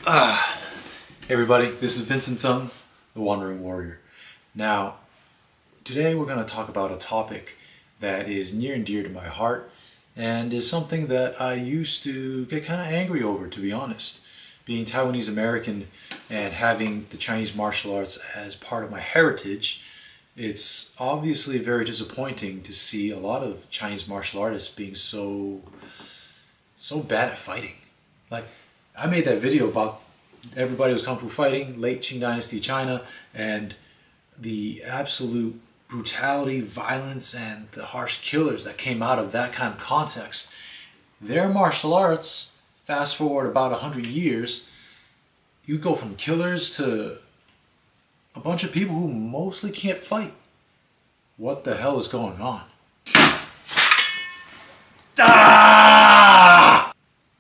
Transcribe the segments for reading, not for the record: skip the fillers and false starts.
Hey everybody, this is Vincent Sung, the Wandering Warrior. Now, today we're going to talk about a topic that is near and dear to my heart and is something that I used to get kind of angry over, to be honest. Being Taiwanese American and having the Chinese martial arts as part of my heritage, it's obviously very disappointing to see a lot of Chinese martial artists being so bad at fighting. Like, I made that video about everybody was Kung Fu fighting, late Qing Dynasty China, and the absolute brutality, violence, and the harsh killers that came out of that kind of context. Their martial arts, fast forward about 100 years, you go from killers to a bunch of people who mostly can't fight. What the hell is going on?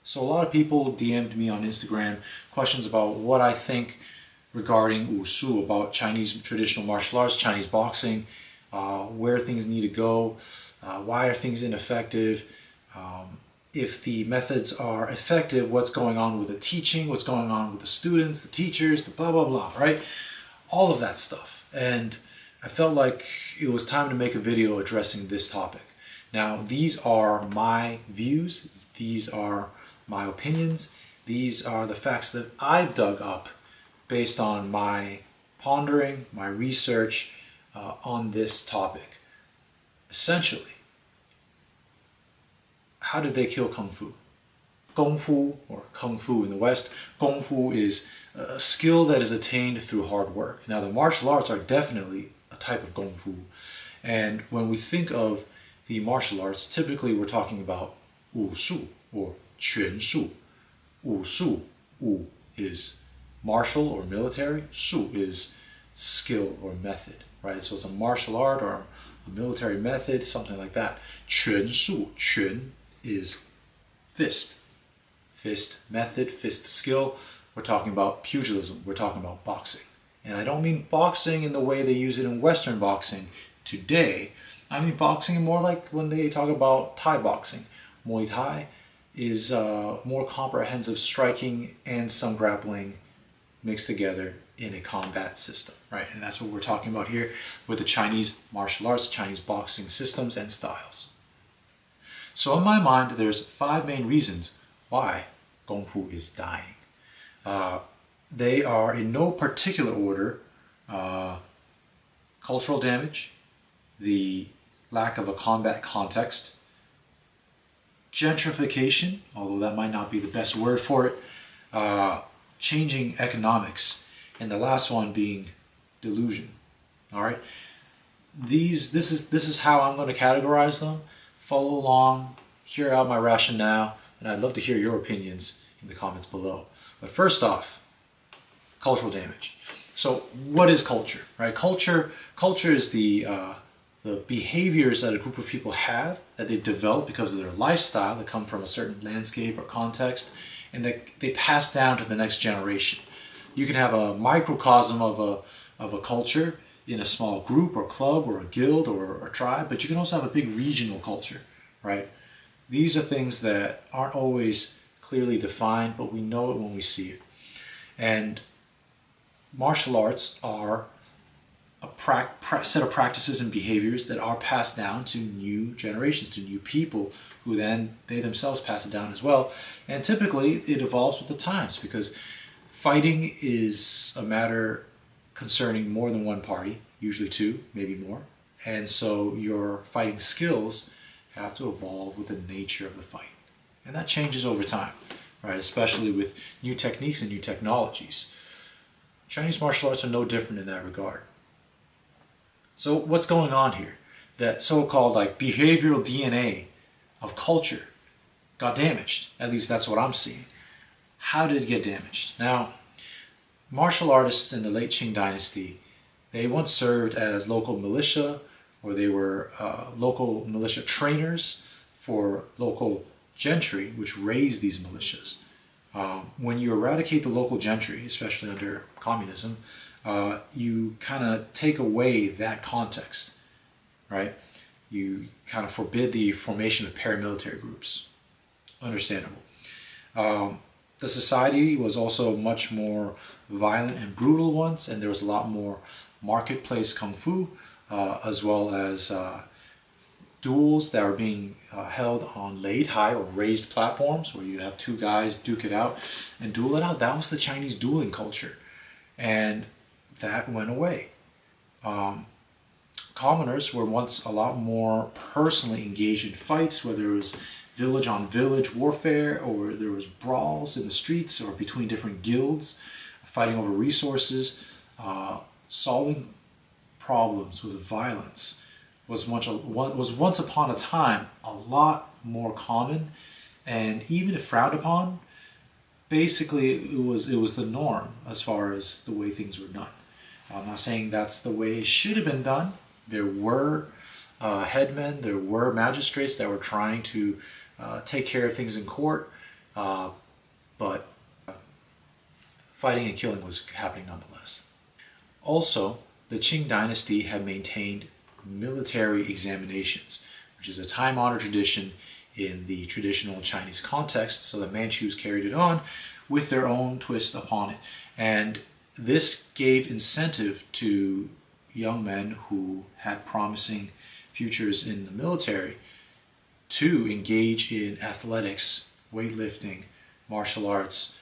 So a lot of people DM'd me on Instagram questions about what I think regarding Wushu, about Chinese traditional martial arts, Chinese boxing, where things need to go, why are things ineffective, if the methods are effective, what's going on with the teaching, what's going on with the students, the teachers, the blah, blah, blah, right? All of that stuff. And I felt like it was time to make a video addressing this topic. Now, these are my views. These are my opinions. These are the facts that I've dug up based on my pondering, my research on this topic. Essentially, how did they kill Kung Fu? Kung Fu, or Kung Fu in the West, Kung Fu is a skill that is attained through hard work. Now, the martial arts are definitely a type of Kung Fu. And when we think of the martial arts, typically we're talking about Wushu, or Quan Shu. Wushu, Wu is martial or military, Shu is skill or method, right? So it's a martial art or a military method, something like that. Quan Shu, Quan is fist. Fist method, fist skill. We're talking about pugilism, we're talking about boxing. And I don't mean boxing in the way they use it in Western boxing today. I mean boxing more like when they talk about Thai boxing. Muay Thai is more comprehensive striking and some grappling mixed together in a combat system, right? And that's what we're talking about here with the Chinese martial arts, Chinese boxing systems and styles. So in my mind, there's 5 main reasons why Kung Fu is dying. They are in no particular order: cultural damage, the lack of a combat context, gentrification, although that might not be the best word for it, changing economics, and the last one being delusion. All right, this is how I'm going to categorize them. Follow along, hear out my rationale, and I'd love to hear your opinions in the comments below. But first off, cultural damage. So what is culture, right? Culture is the behaviors that a group of people have, that they've developed because of their lifestyle, that come from a certain landscape or context, and that they pass down to the next generation. You can have a microcosm of a culture in a small group or club or a guild or a tribe, but you can also have a big regional culture, right? These are things that aren't always clearly defined, but we know it when we see it. And martial arts are a set of practices and behaviors that are passed down to new generations, to new people, who then they themselves pass it down as well. And typically it evolves with the times, because fighting is a matter concerning more than one party, usually 2, maybe more. And so your fighting skills have to evolve with the nature of the fight. And that changes over time, right? Especially with new techniques and new technologies. Chinese martial arts are no different in that regard. So what's going on here? That so-called like behavioral DNA of culture got damaged. At least that's what I'm seeing. How did it get damaged? Now, martial artists in the late Qing Dynasty, they once served as local militia, or they were local militia trainers for local gentry, which raised these militias. When you eradicate the local gentry, especially under communism, you kind of take away that context, right? You kind of forbid the formation of paramilitary groups. Understandable. The society was also much more violent and brutal once, and there was a lot more marketplace kung fu, as well as duels that were being held on laid high or raised platforms where you'd have two guys duke it out and duel it out. That was the Chinese dueling culture, and that went away. Commoners were once a lot more personally engaged in fights, whether it was village on village warfare, or there was brawls in the streets or between different guilds, fighting over resources. Solving problems with violence was once upon a time a lot more common, and even if frowned upon, basically it was the norm as far as the way things were done. I'm not saying that's the way it should have been done. There were headmen, there were magistrates that were trying to take care of things in court, but fighting and killing was happening nonetheless. Also, the Qing dynasty had maintained military examinations, which is a time-honored tradition in the traditional Chinese context, so the Manchus carried it on with their own twist upon it. And this gave incentive to young men who had promising futures in the military to engage in athletics, weightlifting, martial arts,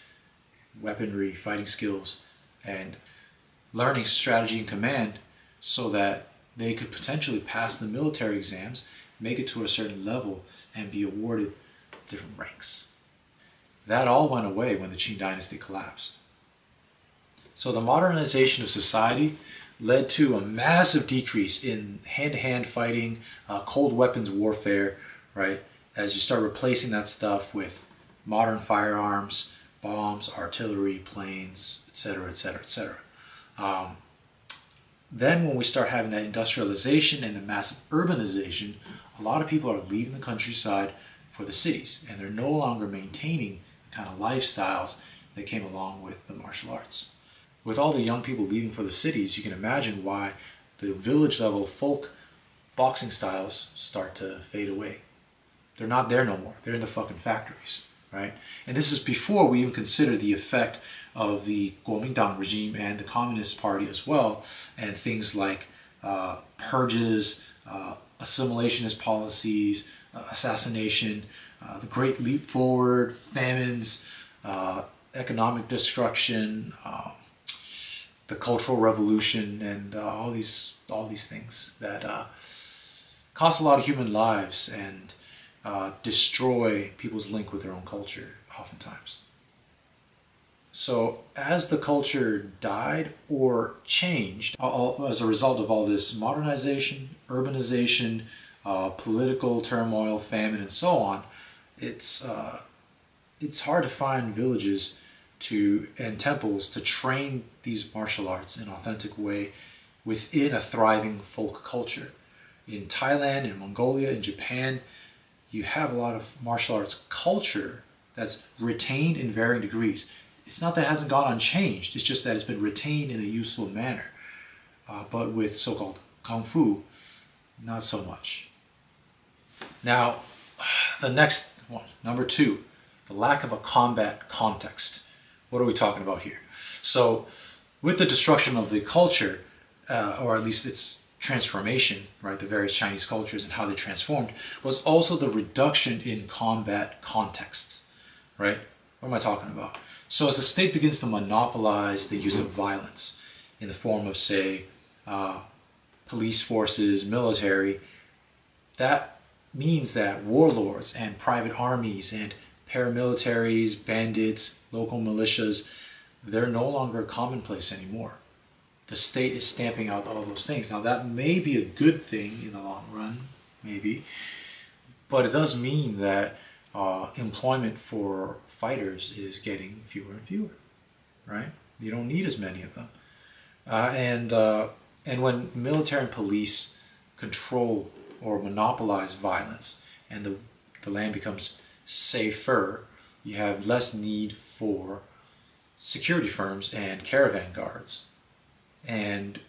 weaponry, fighting skills, and learning strategy and command, so that they could potentially pass the military exams, make it to a certain level, and be awarded different ranks. That all went away when the Qing dynasty collapsed. So the modernization of society led to a massive decrease in hand-to-hand fighting, cold weapons warfare, right? As you start replacing that stuff with modern firearms, bombs, artillery, planes, etc., etc., etc. Then when we start having that industrialization and the massive urbanization, a lot of people are leaving the countryside for the cities, and they're no longer maintaining the kind of lifestyles that came along with the martial arts. With all the young people leaving for the cities, you can imagine why the village level folk boxing styles start to fade away. They're not there no more. They're in the fucking factories, right? And this is before we even consider the effect of the Kuomintang regime and the Communist Party as well, and things like purges, assimilationist policies, assassination, the Great Leap Forward, famines, economic destruction, the Cultural Revolution, and all these things that cost a lot of human lives and destroy people's link with their own culture, oftentimes. So as the culture died or changed as a result of all this modernization, urbanization, political turmoil, famine, and so on, it's hard to find villages and temples to train these martial arts in an authentic way within a thriving folk culture. In Thailand, in Mongolia, in Japan, you have a lot of martial arts culture that's retained in varying degrees. It's not that it hasn't gone unchanged, it's just that it's been retained in a useful manner. But with so-called Kung Fu, not so much. Now, the next one, number 2, the lack of a combat context. What are we talking about here? So, with the destruction of the culture, or at least its transformation, right, the various Chinese cultures and how they transformed, was also the reduction in combat contexts, right? What am I talking about? So as the state begins to monopolize the use of violence in the form of, say, police forces, military, that means that warlords and private armies and paramilitaries, bandits, local militias, they're no longer commonplace anymore. The state is stamping out all those things. Now that may be a good thing in the long run, maybe, but it does mean that employment for fighters is getting fewer and fewer, right? You don't need as many of them. And when military and police control or monopolize violence and the land becomes safer, you have less need for security firms and caravan guards. And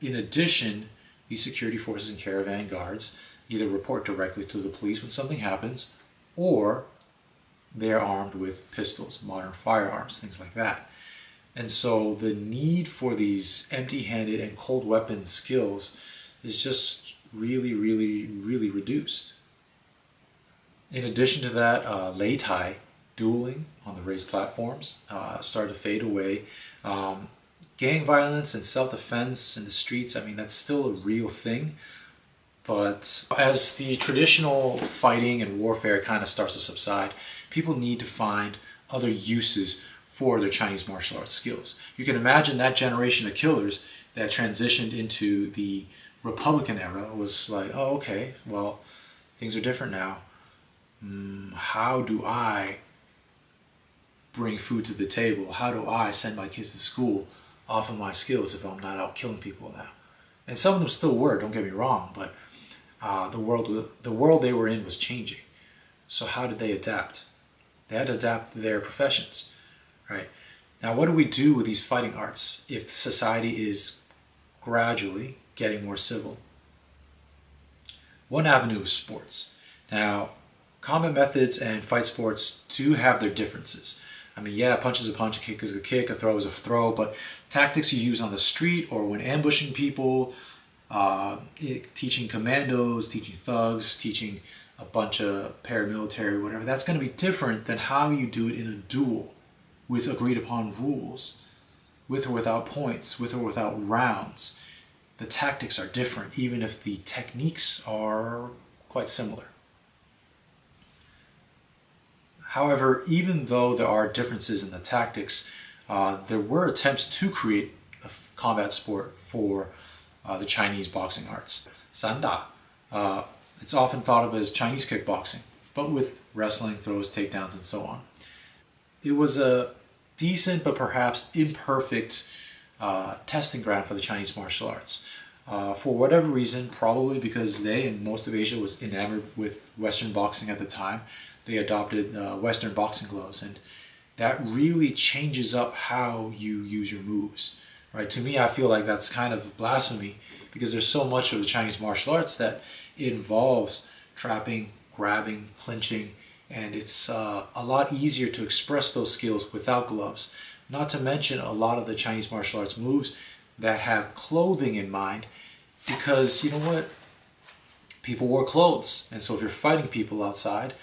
in addition, these security forces and caravan guards either report directly to the police when something happens, or They're armed with pistols, modern firearms, things like that. And so the need for these empty-handed and cold weapon skills is just really, really, really reduced. In addition to that, Lei Tai, dueling on the raised platforms, started to fade away. Gang violence and self-defense in the streets, I mean, that's still a real thing. But as the traditional fighting and warfare kind of starts to subside, people need to find other uses for their Chinese martial arts skills. You can imagine that generation of killers that transitioned into the Republican era was like, oh, okay, well, things are different now. How do I bring food to the table? How do I send my kids to school off of my skills if I'm not out killing people now? And some of them still were, don't get me wrong, but the world they were in was changing. So how did they adapt? They had to adapt their professions, right? Now, what do we do with these fighting arts if society is gradually getting more civil? One avenue is sports. Now, combat methods and fight sports do have their differences. I mean, yeah, a punch is a punch, a kick is a kick, a throw is a throw, but tactics you use on the street or when ambushing people, teaching commandos, teaching thugs, teaching a bunch of paramilitary, whatever, that's going to be different than how you do it in a duel with agreed upon rules, with or without points, with or without rounds. The tactics are different, even if the techniques are quite similar. However, even though there are differences in the tactics, there were attempts to create a combat sport for the Chinese boxing arts. Sanda. It's often thought of as Chinese kickboxing, but with wrestling, throws, takedowns, and so on. It was a decent but perhaps imperfect testing ground for the Chinese martial arts. For whatever reason, probably because they and most of Asia was enamored with Western boxing at the time, they adopted Western boxing gloves, and that really changes up how you use your moves. Right? To me, I feel like that's kind of blasphemy because there's so much of the Chinese martial arts that involves trapping, grabbing, clinching, and it's a lot easier to express those skills without gloves. Not to mention a lot of the Chinese martial arts moves that have clothing in mind because, you know what, people wear clothes, and so if you're fighting people outside,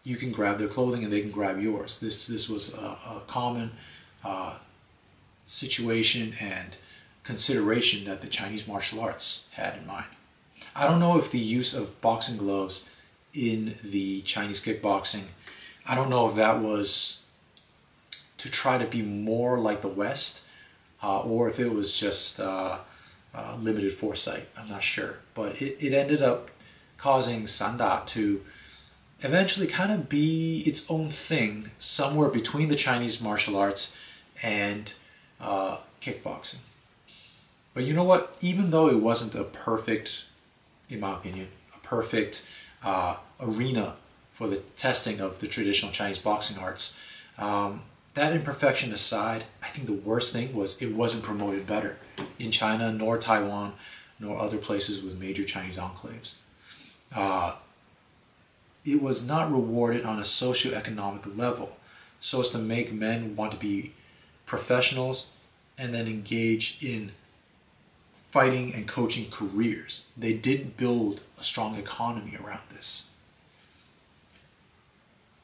you can grab their clothing and they can grab yours. This was a common situation and consideration that the Chinese martial arts had in mind. I don't know if the use of boxing gloves in the Chinese kickboxing, I don't know if that was to try to be more like the West or if it was just limited foresight. I'm not sure. But it ended up causing Sanda to eventually kind of be its own thing somewhere between the Chinese martial arts and kickboxing. But you know what? Even though it wasn't a perfect, in my opinion, a perfect arena for the testing of the traditional Chinese boxing arts, that imperfection aside, I think the worst thing was it wasn't promoted better in China, nor Taiwan, nor other places with major Chinese enclaves. It was not rewarded on a socioeconomic level so as to make men want to be professionals and then engage in fighting and coaching careers. They didn't build a strong economy around this.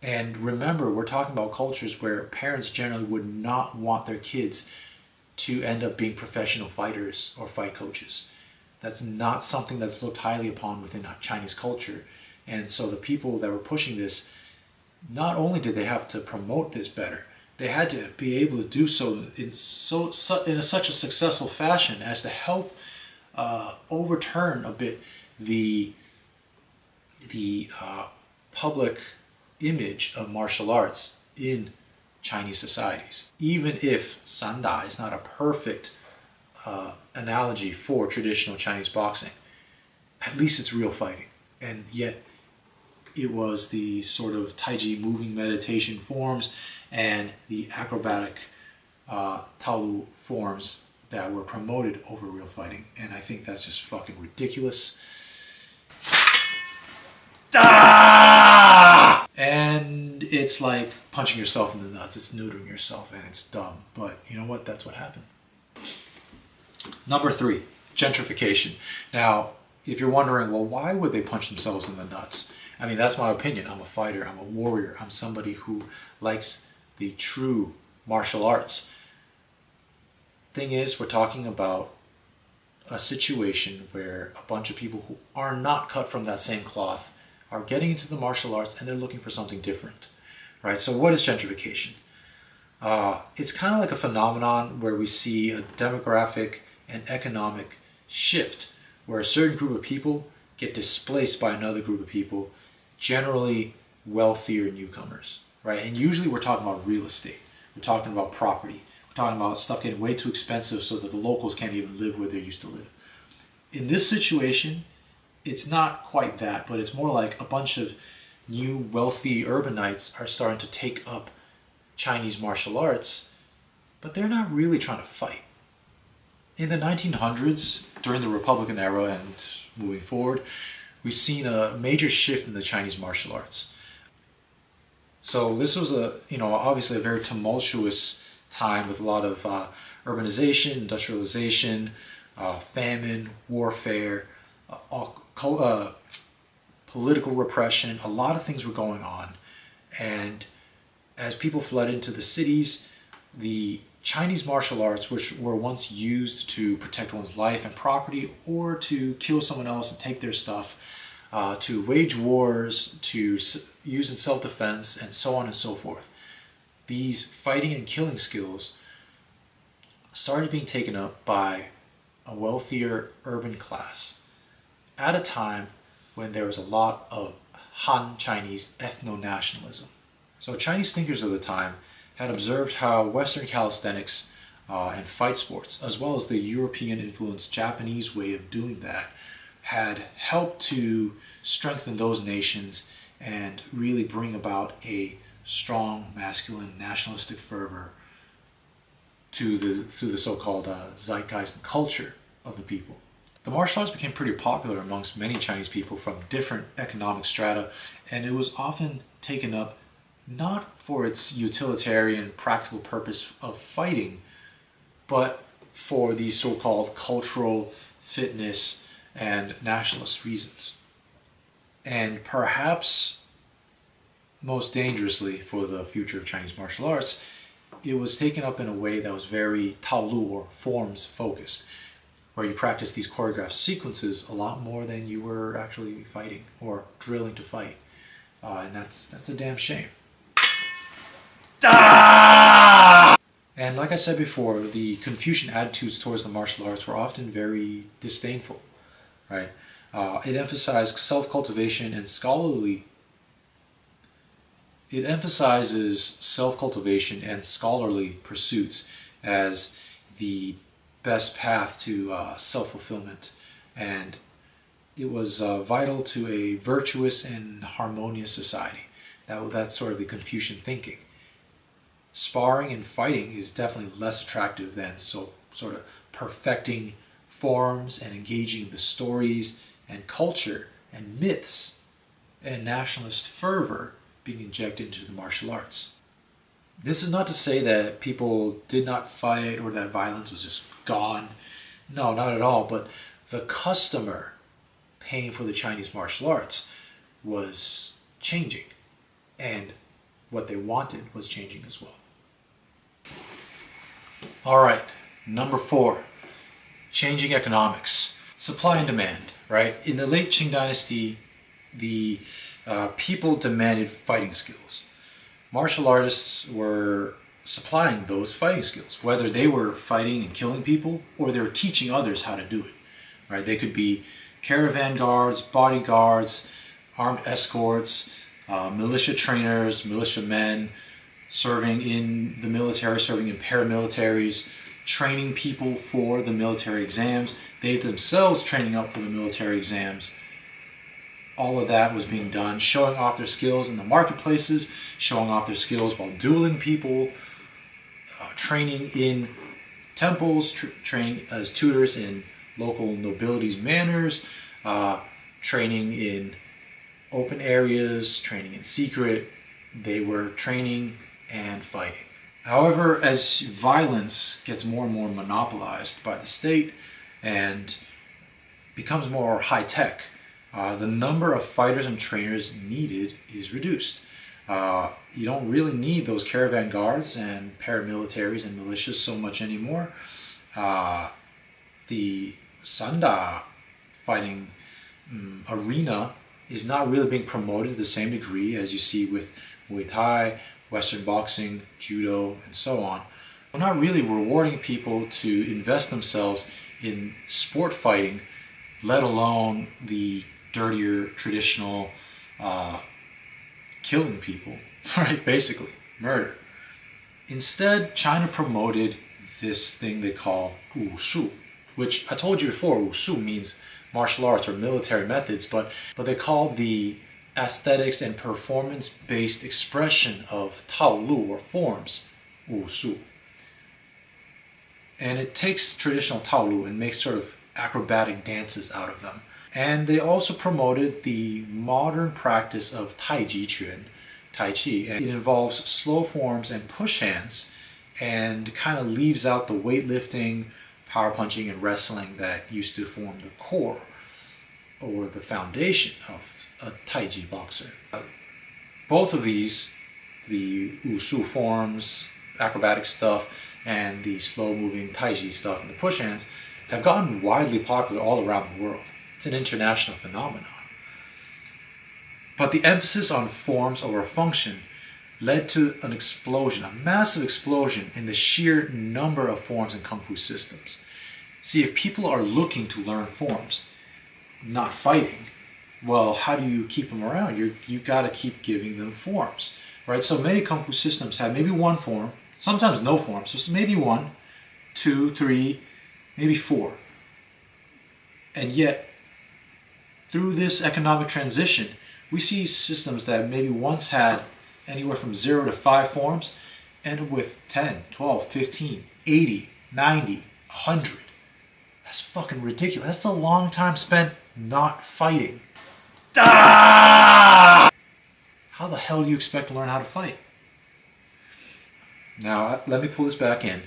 And remember, we're talking about cultures where parents generally would not want their kids to end up being professional fighters or fight coaches. That's not something that's looked highly upon within Chinese culture. And so the people that were pushing this, not only did they have to promote this better, they had to be able to do so in such a successful fashion as to help overturn a bit the public image of martial arts in Chinese societies. Even if Sanda is not a perfect analogy for traditional Chinese boxing, at least it's real fighting. And yet it was the sort of Taiji moving meditation forms and the acrobatic Taolu forms that were promoted over real fighting. And I think that's just fucking ridiculous. And it's like punching yourself in the nuts. It's neutering yourself, and it's dumb. But you know what? That's what happened. Number 3, gentrification. Now, if you're wondering, well, why would they punch themselves in the nuts? I mean, that's my opinion. I'm a fighter. I'm a warrior. I'm somebody who likes the true martial arts. Thing is, we're talking about a situation where a bunch of people who are not cut from that same cloth are getting into the martial arts, and they're looking for something different, right? So what is gentrification? It's kind of like a phenomenon where we see a demographic and economic shift where a certain group of people get displaced by another group of people, generally wealthier newcomers, right? And usually we're talking about real estate. We're talking about property. We're talking about stuff getting way too expensive so that the locals can't even live where they used to live. In this situation, it's not quite that, but it's more like a bunch of new wealthy urbanites are starting to take up Chinese martial arts, but they're not really trying to fight. In the 1900s, during the Republican era and moving forward, we've seen a major shift in the Chinese martial arts. So this was obviously a very tumultuous time with a lot of urbanization, industrialization, famine, warfare, political repression. A lot of things were going on. And as people fled into the cities, the Chinese martial arts, which were once used to protect one's life and property or to kill someone else and take their stuff, to wage wars, to use in self-defense, and so on and so forth. These fighting and killing skills started being taken up by a wealthier urban class at a time when there was a lot of Han Chinese ethno-nationalism. So Chinese thinkers of the time had observed how Western calisthenics and fight sports, as well as the European-influenced Japanese way of doing that, had helped to strengthen those nations and really bring about a strong masculine nationalistic fervor to the so-called zeitgeist and culture of the people. The martial arts became pretty popular amongst many Chinese people from different economic strata, and it was often taken up not for its utilitarian practical purpose of fighting, but for these so-called cultural, fitness, and nationalist reasons. And perhaps most dangerously for the future of Chinese martial arts, it was taken up in a way that was very taolu or forms focused, where you practice these choreographed sequences a lot more than you were actually fighting or drilling to fight. And that's a damn shame. Ah! And like I said before, the Confucian attitudes towards the martial arts were often very disdainful, right? It emphasized self-cultivation and scholarly. It emphasizes self-cultivation and scholarly pursuits as the best path to self-fulfillment, and it was vital to a virtuous and harmonious society. That's sort of the Confucian thinking. Sparring and fighting is definitely less attractive than sort of perfecting forms and engaging in the stories and culture and myths and nationalist fervor being injected into the martial arts. This is not to say that people did not fight or that violence was just gone. No, not at all. But the customer paying for the Chinese martial arts was changing, and what they wanted was changing as well. All right, number 4, changing economics. Supply and demand, right? In the late Qing dynasty, the people demanded fighting skills. Martial artists were supplying those fighting skills, whether they were fighting and killing people or they were teaching others how to do it, right? They could be caravan guards, bodyguards, armed escorts, militia trainers, militiamen, serving in the military, serving in paramilitaries, training people for the military exams, they themselves training up for the military exams. All of that was being done, showing off their skills in the marketplaces, showing off their skills while dueling people, training in temples, training as tutors in local nobility's manors, training in open areas, training in secret, they were training and fighting. However, as violence gets more and more monopolized by the state and becomes more high-tech, the number of fighters and trainers needed is reduced. You don't really need those caravan guards and paramilitaries and militias so much anymore. The Sanda fighting arena is not really being promoted to the same degree as you see with Muay Thai, Western boxing, judo, and so on. We're not really rewarding people to invest themselves in sport fighting, let alone the dirtier, traditional killing people, right? Basically, murder. Instead, China promoted this thing they call Wushu, which I told you before, Wushu means martial arts or military methods, but they call the aesthetics and performance-based expression of Taolu or forms Wushu. And it takes traditional Taolu and makes sort of acrobatic dances out of them. And they also promoted the modern practice of Tai Chi, and it involves slow forms and push hands and kind of leaves out the weightlifting, power punching, and wrestling that used to form the core or the foundation of a Tai Chi boxer. Both of these, the Wushu forms, acrobatic stuff, and the slow-moving Tai Chi stuff and the push hands, have gotten widely popular all around the world. It's an international phenomenon. But the emphasis on forms over function led to an explosion, a massive explosion in the sheer number of forms in Kung Fu systems. See, if people are looking to learn forms, not fighting, well, how do you keep them around? You got to keep giving them forms, right? So many Kung Fu systems have maybe one form, sometimes no form, so maybe 1, 2, 3, maybe 4. And yet, through this economic transition, we see systems that maybe once had anywhere from 0 to 5 forms end up with 10, 12, 15, 80, 90, 100. That's fucking ridiculous. That's a long time spent not fighting. Ah! How the hell do you expect to learn how to fight? Now, let me pull this back in.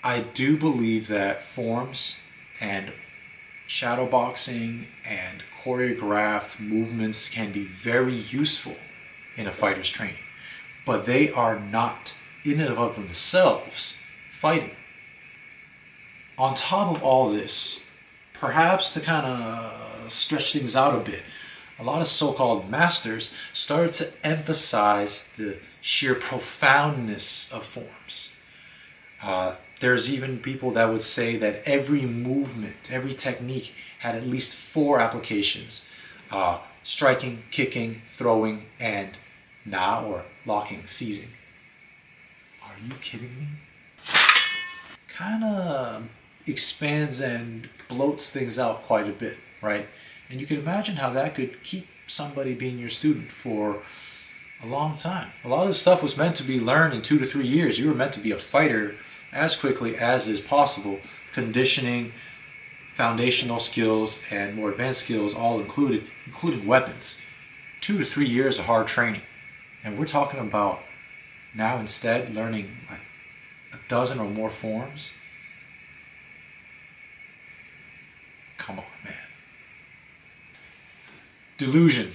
I do believe that forms and shadow boxing and choreographed movements can be very useful in a fighter's training, but they are not in and of themselves fighting. On top of all this, perhaps to kind of stretch things out a bit, a lot of so-called masters started to emphasize the sheer profoundness of forms. There's even people that would say that every movement, every technique had at least 4 applications. Striking, kicking, throwing, and na, or locking, seizing. Are you kidding me? Kind of expands and bloats things out quite a bit, right? And you can imagine how that could keep somebody being your student for a long time. A lot of this stuff was meant to be learned in 2 to 3 years. You were meant to be a fighter as quickly as is possible. Conditioning, foundational skills, and more advanced skills all included, including weapons. 2 to 3 years of hard training. And we're talking about now instead learning like a dozen or more forms. Come on, man. Delusion.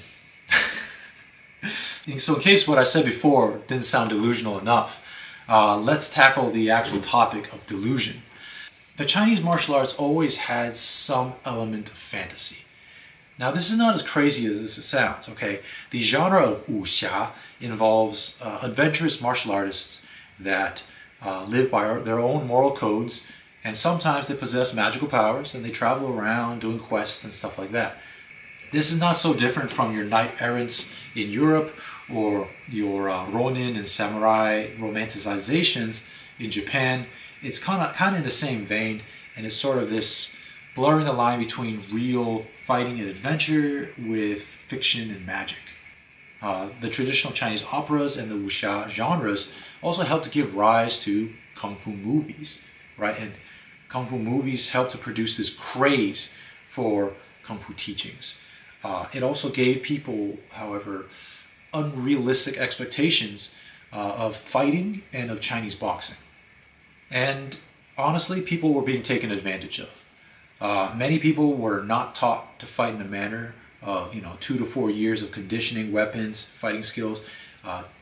So in case what I said before didn't sound delusional enough, let's tackle the actual topic of delusion. The Chinese martial arts always had some element of fantasy. Now this is not as crazy as it sounds, okay? The genre of wuxia involves adventurous martial artists that live by their own moral codes, and sometimes they possess magical powers and they travel around doing quests and stuff like that. This is not so different from your knight-errants in Europe or your Ronin and samurai romanticizations in Japan. It's kind of in the same vein, and it's sort of this blurring the line between real fighting and adventure with fiction and magic. The traditional Chinese operas and the wuxia genres also help to give rise to Kung Fu movies, right? And Kung Fu movies help to produce this craze for Kung Fu teachings. It also gave people, however, unrealistic expectations of fighting and of Chinese boxing. And honestly, people were being taken advantage of. Many people were not taught to fight in a manner of 2 to 4 years of conditioning, weapons, fighting skills,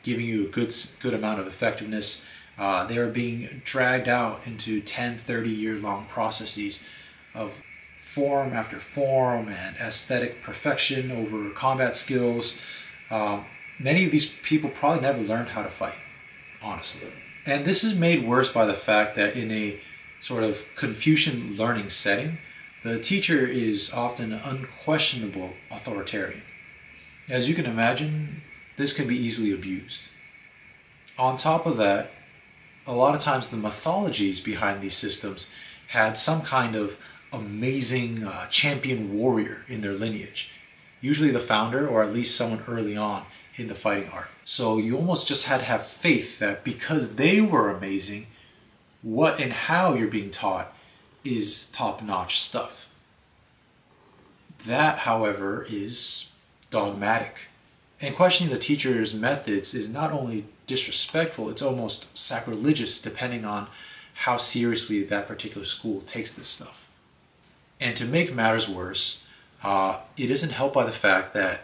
giving you a good amount of effectiveness. They are being dragged out into 10, 30-year-long processes of form after form and aesthetic perfection over combat skills. Many of these people probably never learned how to fight, honestly. And this is made worse by the fact that in a sort of Confucian learning setting, the teacher is often an unquestionable authoritarian. As you can imagine, this can be easily abused. On top of that, a lot of times the mythologies behind these systems had some kind of amazing champion warrior in their lineage. Usually the founder, or at least someone early on in the fighting art. So you almost just had to have faith that because they were amazing, what and how you're being taught is top-notch stuff. That, however, is dogmatic. And questioning the teacher's methods is not only disrespectful, it's almost sacrilegious depending on how seriously that particular school takes this stuff. And to make matters worse, it isn't helped by the fact that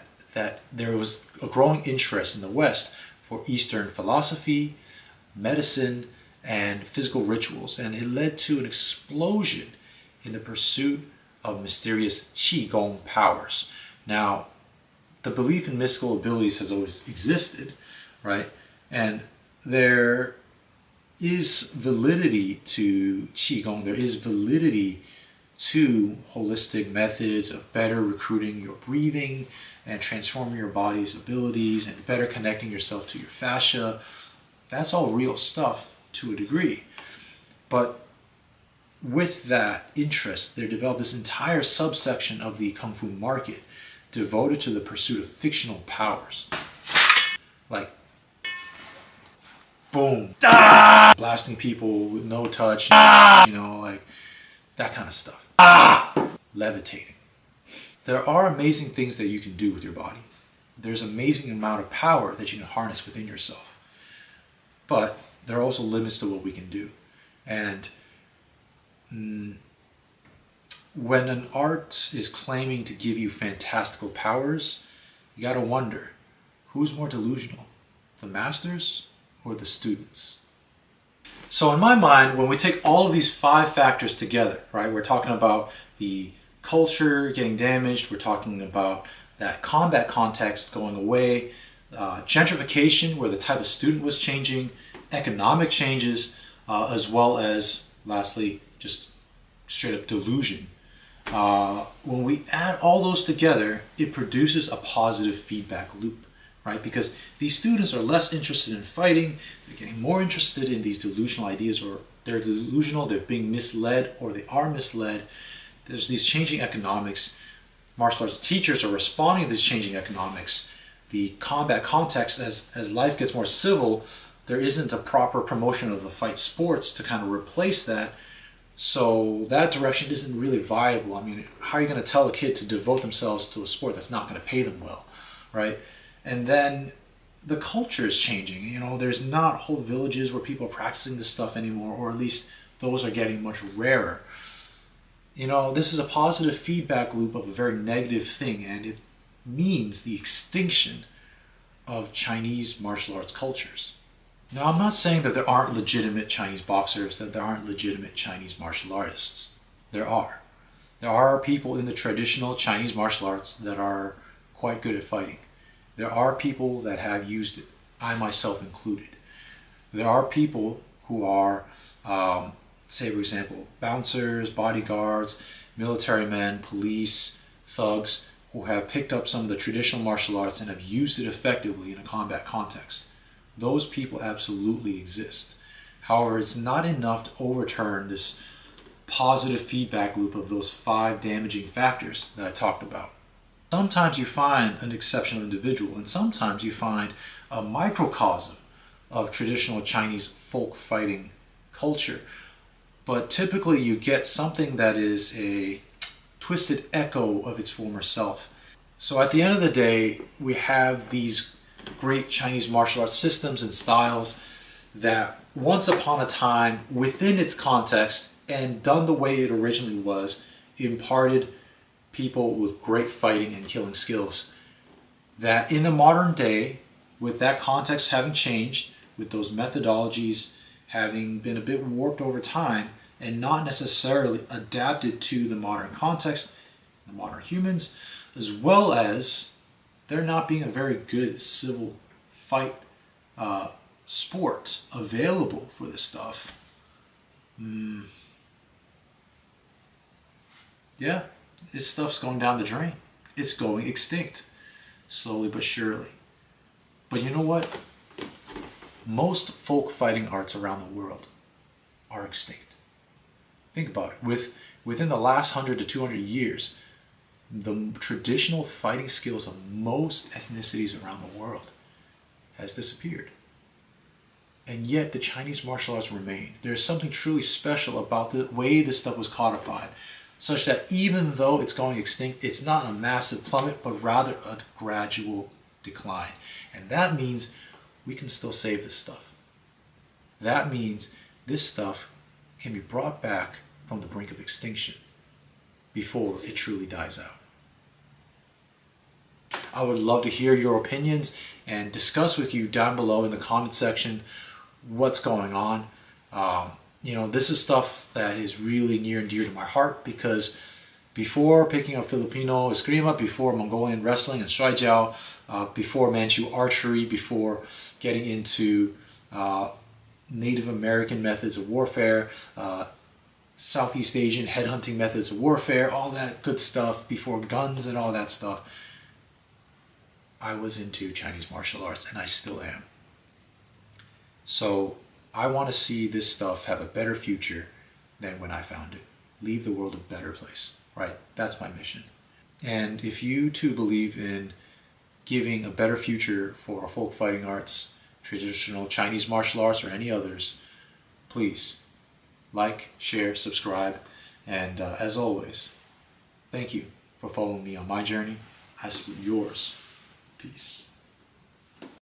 there was a growing interest in the West for Eastern philosophy, medicine, and physical rituals, and it led to an explosion in the pursuit of mysterious Qigong powers. Now, the belief in mystical abilities has always existed, right? And there is validity to Qigong, there is validity to holistic methods of better recruiting your breathing and transforming your body's abilities and better connecting yourself to your fascia. That's all real stuff to a degree. But with that interest, there developed this entire subsection of the Kung Fu market devoted to the pursuit of fictional powers. Like, boom, blasting people with no touch, like that kind of stuff. Levitating. There are amazing things that you can do with your body. There's an amazing amount of power that you can harness within yourself. But there are also limits to what we can do. And when an art is claiming to give you fantastical powers, you gotta wonder, who's more delusional? The masters or the students? So in my mind, when we take all of these 5 factors together, right, we're talking about the culture getting damaged, we're talking about that combat context going away, gentrification, where the type of student was changing, economic changes, as well as, lastly, just straight up delusion. When we add all those together, it produces a positive feedback loop, right? Because these students are less interested in fighting, they're getting more interested in these delusional ideas, or they're delusional, they're being misled, or they are misled. There's these changing economics. Martial arts teachers are responding to these changing economics. The combat context, as life gets more civil, there isn't a proper promotion of the fight sports to kind of replace that. So that direction isn't really viable. I mean, how are you going to tell a kid to devote themselves to a sport that's not going to pay them well, right? And then the culture is changing. There's not whole villages where people are practicing this stuff anymore, or at least those are getting much rarer. This is a positive feedback loop of a very negative thing, and it means the extinction of Chinese martial arts cultures. Now, I'm not saying that there aren't legitimate Chinese boxers, that there aren't legitimate Chinese martial artists. There are. There are people in the traditional Chinese martial arts that are quite good at fighting. There are people that have used it, I myself included. There are people who are, say for example, bouncers, bodyguards, military men, police, thugs, who have picked up some of the traditional martial arts and have used it effectively in a combat context. Those people absolutely exist. However, it's not enough to overturn this positive feedback loop of those 5 damaging factors that I talked about. Sometimes you find an exceptional individual, and sometimes you find a microcosm of traditional Chinese folk fighting culture. But typically you get something that is a twisted echo of its former self. So at the end of the day, we have these great Chinese martial arts systems and styles that once upon a time, within its context and done the way it originally was, imparted people with great fighting and killing skills. That in the modern day, with that context having changed, with those methodologies having been a bit warped over time and not necessarily adapted to the modern context, the modern humans, as well as there not being a very good civil fight sport available for this stuff. Yeah, this stuff's going down the drain. It's going extinct, slowly but surely. But you know what? Most folk fighting arts around the world are extinct. Think about it. Within the last 100 to 200 years, the traditional fighting skills of most ethnicities around the world has disappeared. And yet the Chinese martial arts remain. There's something truly special about the way this stuff was codified, such that even though it's going extinct, it's not a massive plummet, but rather a gradual decline. And that means we can still save this stuff. That means this stuff can be brought back from the brink of extinction before it truly dies out. I would love to hear your opinions and discuss with you down below in the comment section what's going on. This is stuff that is really near and dear to my heart, because before picking up Filipino eskrima, before Mongolian wrestling and shuaijiao, before Manchu archery, before getting into Native American methods of warfare, Southeast Asian headhunting methods of warfare, all that good stuff, before guns and all that stuff, I was into Chinese martial arts, and I still am. So I want to see this stuff have a better future than when I found it. Leave the world a better place, right? That's my mission. And if you too believe in giving a better future for folk fighting arts, traditional Chinese martial arts, or any others, please like, share, subscribe, and as always, thank you for following me on my journey. I salute yours. Peace.